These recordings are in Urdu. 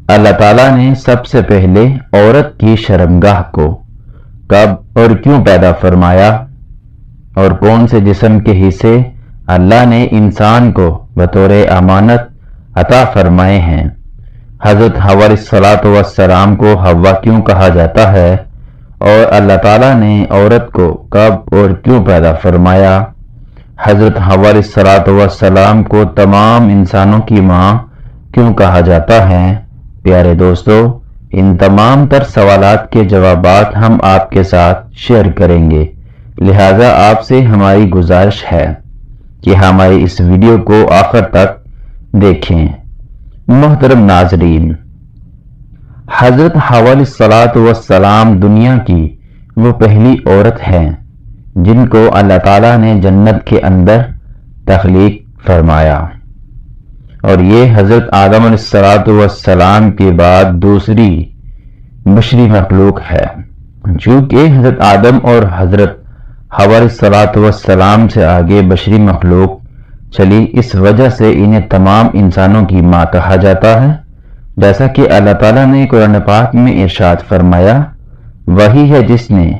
اللہ تعالیٰ نے سب سے پہلے عورت کی شرمگاہ کو کب اور کیوں پیدا فرمایا اور کون سے جسم کے حصے اللہ نے انسان کو بطور امانت عطا فرمائے ہیں؟ حضرت حوا علیہ السلام کو حوا کیوں کہا جاتا ہے اور اللہ تعالیٰ نے عورت کو کب اور کیوں پیدا فرمایا؟ حضرت حوا علیہ السلام کو تمام انسانوں کی ماں کیوں کہا جاتا ہے؟ پیارے دوستو، ان تمام تر سوالات کے جوابات ہم آپ کے ساتھ شیئر کریں گے، لہذا آپ سے ہماری گزارش ہے کہ ہماری اس ویڈیو کو آخر تک دیکھیں۔ محترم ناظرین، حضرت حوا علیہ السلام دنیا کی وہ پہلی عورت ہیں جن کو اللہ تعالیٰ نے جنت کے اندر تخلیق فرمایا، اور یہ حضرت آدم علیہ السلام کے بعد دوسری بشری مخلوق ہے۔ چونکہ حضرت آدم اور حضرت حوا علیہ السلام سے آگے بشری مخلوق چلی، اس وجہ سے انہیں تمام انسانوں کی ماں کہا جاتا ہے، جیسا کہ اللہ تعالیٰ نے قرآن پاک میں ارشاد فرمایا، وہی ہے جس نے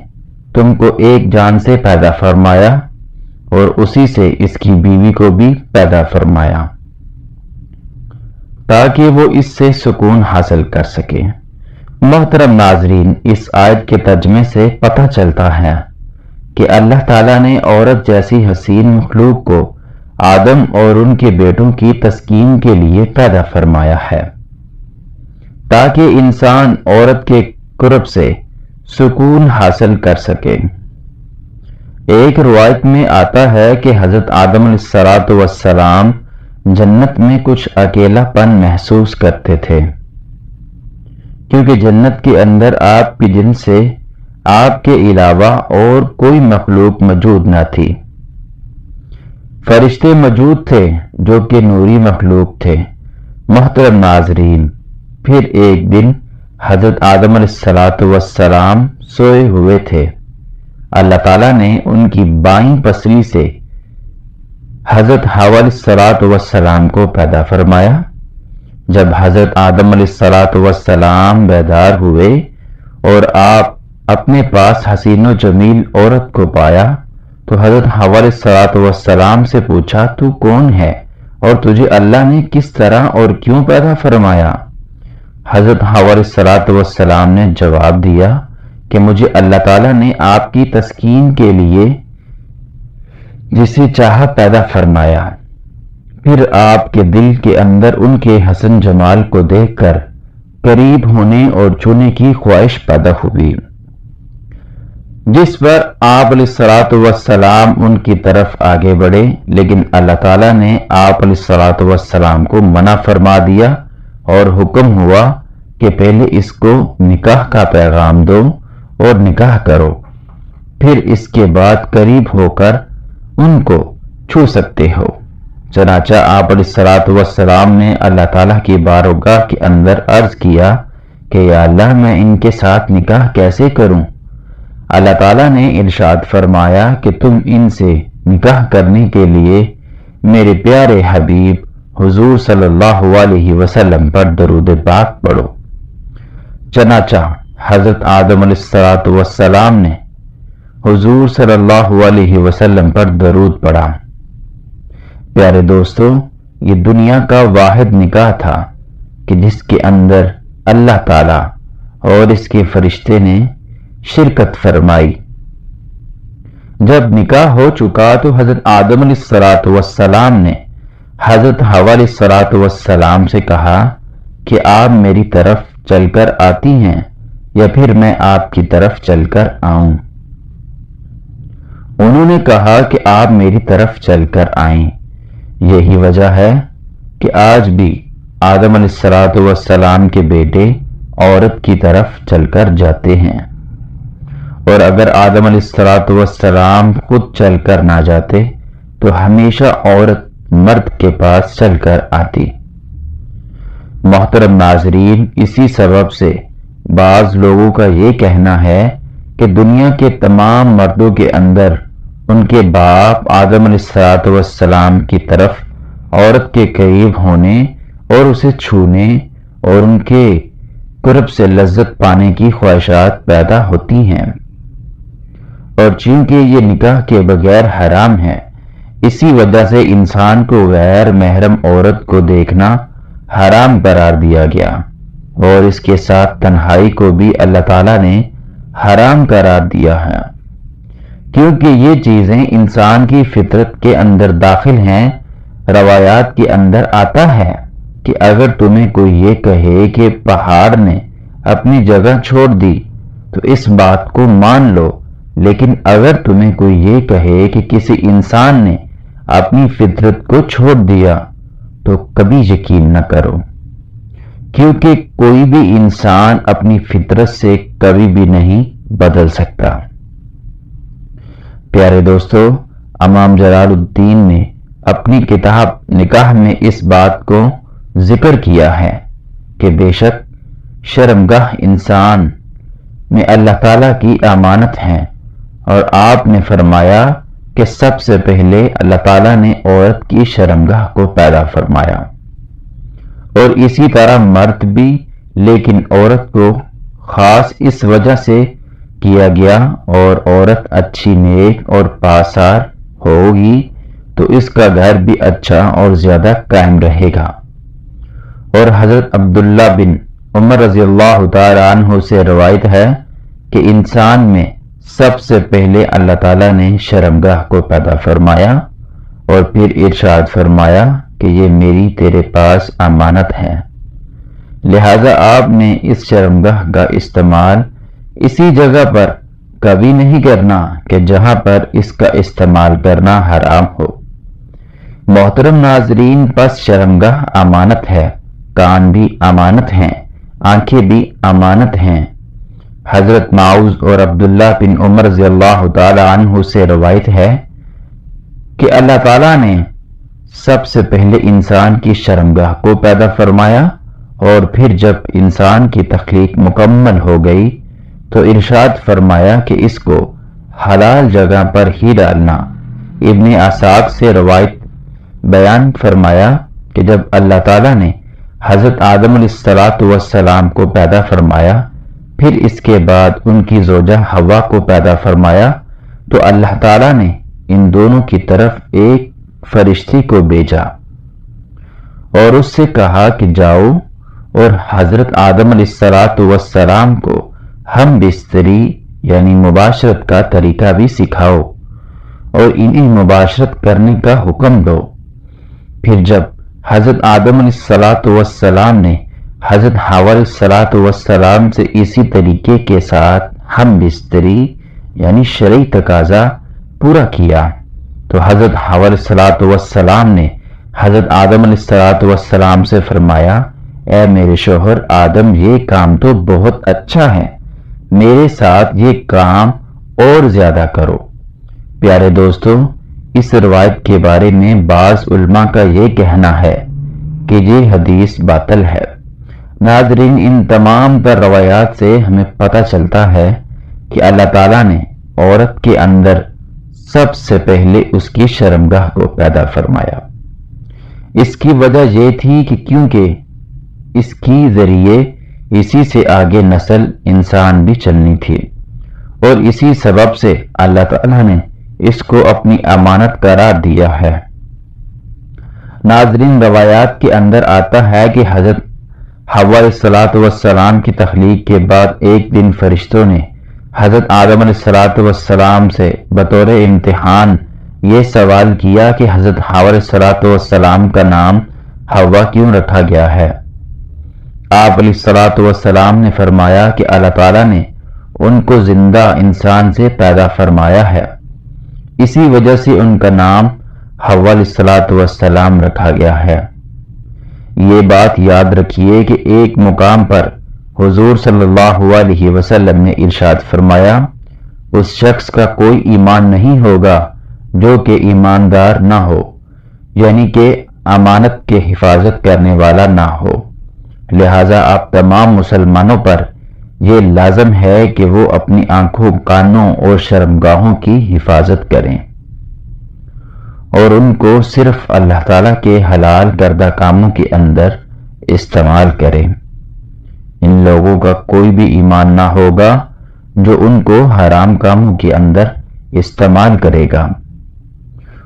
تم کو ایک جان سے پیدا فرمایا اور اسی سے اس کی بیوی کو بھی پیدا فرمایا تاکہ وہ اس سے سکون حاصل کر سکے۔ محترم ناظرین، اس آیت کے ترجمے سے پتہ چلتا ہے کہ اللہ تعالیٰ نے عورت جیسی حسین مخلوق کو آدم اور ان کے بیٹوں کی تسکین کے لیے پیدا فرمایا ہے تاکہ انسان عورت کے قرب سے سکون حاصل کر سکے۔ ایک روایت میں آتا ہے کہ حضرت آدم علیہ السلام جنت میں کچھ اکیلا پن محسوس کرتے تھے، کیونکہ جنت کے اندر آپ کی جن سے آپ کے علاوہ اور کوئی مخلوق موجود نہ تھی۔ فرشتے موجود تھے جو کہ نوری مخلوق تھے۔ محترم ناظرین، پھر ایک دن حضرت آدم علیہ السلام سوئے ہوئے تھے۔ اللہ تعالیٰ نے ان کی بائیں پسلی سے حضرت حوا علیہ السلام کو پیدا فرمایا۔ جب حضرت آدم علیہ السلام بیدار ہوئے اور آپ اپنے پاس حسین و جمیل عورت کو پایا تو حضرت حوا علیہ السلام سے پوچھا، تو کون ہے اور تجھے اللہ نے کس طرح اور کیوں پیدا فرمایا؟ حضرت حوا علیہ السلام نے جواب دیا کہ مجھے اللہ تعالیٰ نے آپ کی تسکین کے لیے جسے چاہا پیدا فرمایا۔ پھر آپ کے دل کے اندر ان کے حسن جمال کو دیکھ کر قریب ہونے اور چھونے کی خواہش پیدا ہوئی، جس پر آپ علیہ السلام ان کی طرف آگے بڑھے، لیکن اللہ تعالیٰ نے آپ علیہ السلام کو منع فرما دیا اور حکم ہوا کہ پہلے اس کو نکاح کا پیغام دو اور نکاح کرو، پھر اس کے بعد قریب ہو کر ان کو چھو سکتے ہو۔ چنانچہ آپ علیہ السلام نے اللہ تعالیٰ کی بارگاہ کے اندر عرض کیا کہ یا اللہ، میں ان کے ساتھ نکاح کیسے کروں؟ اللہ تعالیٰ نے ارشاد فرمایا کہ تم ان سے نکاح کرنے کے لیے میرے پیارے حبیب حضور صلی اللہ علیہ وسلم پر درود پاک پڑھو۔ چنانچہ حضرت آدم علیہ السلام نے حضور صلی اللہ علیہ وسلم پر درود پڑھا۔ پیارے دوستو، یہ دنیا کا واحد نکاح تھا کہ جس کے اندر اللہ تعالیٰ اور اس کے فرشتے نے شرکت فرمائی۔ جب نکاح ہو چکا تو حضرت آدم علیہ السلام نے حضرت حوا علیہ السلام سے کہا کہ آپ میری طرف چل کر آتی ہیں یا پھر میں آپ کی طرف چل کر آؤں؟ انہوں نے کہا کہ آپ میری طرف چل کر آئیں۔ یہی وجہ ہے کہ آج بھی آدم علیہ السلام کے بیٹے عورت کی طرف چل کر جاتے ہیں، اور اگر آدم علیہ السلام خود چل کر نہ جاتے تو ہمیشہ عورت مرد کے پاس چل کر آتی۔ محترم ناظرین، اسی سبب سے بعض لوگوں کا یہ کہنا ہے کہ دنیا کے تمام مردوں کے اندر ان کے باپ آدم علیہ السلام کی طرف عورت کے قریب ہونے اور اسے چھونے اور ان کے قرب سے لذت پانے کی خواہشات پیدا ہوتی ہیں، اور چونکہ یہ نکاح کے بغیر حرام ہے، اسی وجہ سے انسان کو غیر محرم عورت کو دیکھنا حرام قرار دیا گیا، اور اس کے ساتھ تنہائی کو بھی اللہ تعالیٰ نے حرام قرار دیا ہے، کیونکہ یہ چیزیں انسان کی فطرت کے اندر داخل ہیں۔ روایات کے اندر آتا ہے کہ اگر تمہیں کوئی یہ کہے کہ پہاڑ نے اپنی جگہ چھوڑ دی تو اس بات کو مان لو، لیکن اگر تمہیں کوئی یہ کہے کہ کسی انسان نے اپنی فطرت کو چھوڑ دیا تو کبھی یقین نہ کرو، کیونکہ کوئی بھی انسان اپنی فطرت سے کبھی بھی نہیں بدل سکتا۔ پیارے دوستو، امام جلال الدین نے اپنی کتاب نکاح میں اس بات کو ذکر کیا ہے کہ بے شک شرمگاہ انسان میں اللہ تعالیٰ کی امانت ہے، اور آپ نے فرمایا کہ سب سے پہلے اللہ تعالیٰ نے عورت کی شرمگاہ کو پیدا فرمایا، اور اسی طرح مرد بھی، لیکن عورت کو خاص اس وجہ سے کیا گیا، اور عورت اچھی نیک اور پاسار ہوگی تو اس کا گھر بھی اچھا اور زیادہ قائم رہے گا۔ اور حضرت عبداللہ بن عمر رضی اللہ تعالی عنہ سے روایت ہے کہ انسان میں سب سے پہلے اللہ تعالیٰ نے شرمگاہ کو پیدا فرمایا، اور پھر ارشاد فرمایا کہ یہ میری تیرے پاس امانت ہے، لہذا آپ نے اس شرمگاہ کا استعمال اسی جگہ پر کبھی نہیں کرنا کہ جہاں پر اس کا استعمال کرنا حرام ہو۔ محترم ناظرین، پس شرمگاہ امانت ہے، کان بھی امانت ہیں، آنکھیں بھی امانت ہیں۔ حضرت معاذ اور عبداللہ بن عمر رضی اللہ تعالی عنہ سے روایت ہے کہ اللہ تعالیٰ نے سب سے پہلے انسان کی شرمگاہ کو پیدا فرمایا، اور پھر جب انسان کی تخلیق مکمل ہو گئی تو ارشاد فرمایا کہ اس کو حلال جگہ پر ہی ڈالنا۔ ابن اسحاق سے روایت بیان فرمایا کہ جب اللہ تعالیٰ نے حضرت آدم علیہ السلام کو پیدا فرمایا، پھر اس کے بعد ان کی زوجہ حوا کو پیدا فرمایا، تو اللہ تعالیٰ نے ان دونوں کی طرف ایک فرشتے کو بھیجا اور اس سے کہا کہ جاؤ اور حضرت آدم علیہ السلام کو ہم بستری یعنی مباشرت کا طریقہ بھی سکھاؤ اور انہیں مباشرت کرنے کا حکم دو۔ پھر جب حضرت آدم علیہ السلام نے حضرت حوا علیہ السلام سے اسی طریقے کے ساتھ ہم بستری یعنی شرعی تقاضا پورا کیا، تو حضرت حوا علیہ السلام نے حضرت آدم علیہ السلام سے فرمایا، اے میرے شوہر آدم، یہ کام تو بہت اچھا ہے، میرے ساتھ یہ کام اور زیادہ کرو۔ پیارے دوستو، اس روایت کے بارے میں بعض علماء کا یہ کہنا ہے کہ یہ حدیث باطل ہے۔ ناظرین، ان تمام تر روایات سے ہمیں پتہ چلتا ہے کہ اللہ تعالیٰ نے عورت کے اندر سب سے پہلے اس کی شرمگاہ کو پیدا فرمایا۔ اس کی وجہ یہ تھی کہ کیونکہ اس کی ذریعے اسی سے آگے نسل انسان بھی چلنی تھی، اور اسی سبب سے اللہ تعالیٰ نے اس کو اپنی امانت قرار دیا ہے۔ ناظرین، روایات کے اندر آتا ہے کہ حضرت حوا علیہ السلام کی تخلیق کے بعد ایک دن فرشتوں نے حضرت آدم علیہ السلام سے بطور امتحان یہ سوال کیا کہ حضرت حوا علیہ السلام کا نام حوا کیوں رکھا گیا ہے؟ آپ علیہ السلام نے فرمایا کہ اللہ تعالیٰ نے ان کو زندہ انسان سے پیدا فرمایا ہے، اسی وجہ سے ان کا نام حوا علیہ السلام رکھا گیا ہے۔ یہ بات یاد رکھیے کہ ایک مقام پر حضور صلی اللہ علیہ وسلم نے ارشاد فرمایا، اس شخص کا کوئی ایمان نہیں ہوگا جو کہ ایماندار نہ ہو، یعنی کہ امانت کے حفاظت کرنے والا نہ ہو۔ لہذا آپ تمام مسلمانوں پر یہ لازم ہے کہ وہ اپنی آنکھوں، کانوں اور شرمگاہوں کی حفاظت کریں اور ان کو صرف اللہ تعالیٰ کے حلال کردہ کاموں کے اندر استعمال کریں۔ ان لوگوں کا کوئی بھی ایمان نہ ہوگا جو ان کو حرام کاموں کے اندر استعمال کرے گا،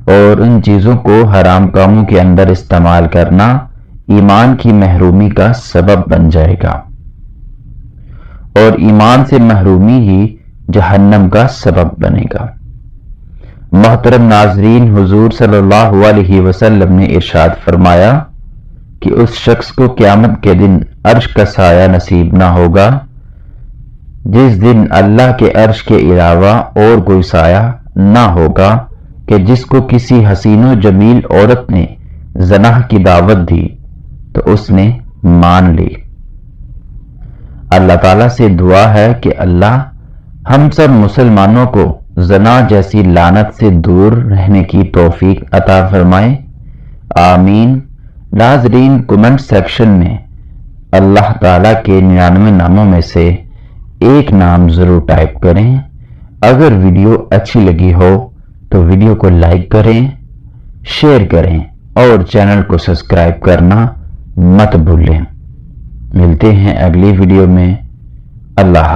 اور ان چیزوں کو حرام کاموں کے اندر استعمال کرنا ایمان کی محرومی کا سبب بن جائے گا، اور ایمان سے محرومی ہی جہنم کا سبب بنے گا۔ محترم ناظرین، حضور صلی اللہ علیہ وسلم نے ارشاد فرمایا کہ اس شخص کو قیامت کے دن عرش کا سایہ نصیب نہ ہوگا جس دن اللہ کے عرش کے علاوہ اور کوئی سایہ نہ ہوگا کہ جس کو کسی حسین و جمیل عورت نے زنا کی دعوت دی تو اس نے مان لی۔ اللہ تعالیٰ سے دعا ہے کہ اللہ ہم سب مسلمانوں کو زنا جیسی لعنت سے دور رہنے کی توفیق عطا فرمائے، آمین۔ ناظرین، کمنٹ سیکشن میں اللہ تعالیٰ کے 99 ناموں میں سے ایک نام ضرور ٹائپ کریں۔ اگر ویڈیو اچھی لگی ہو تو ویڈیو کو لائک کریں، شیئر کریں اور چینل کو سبسکرائب کرنا مت بھولیں۔ ملتے ہیں اگلی ویڈیو میں۔ اللہ حافظ۔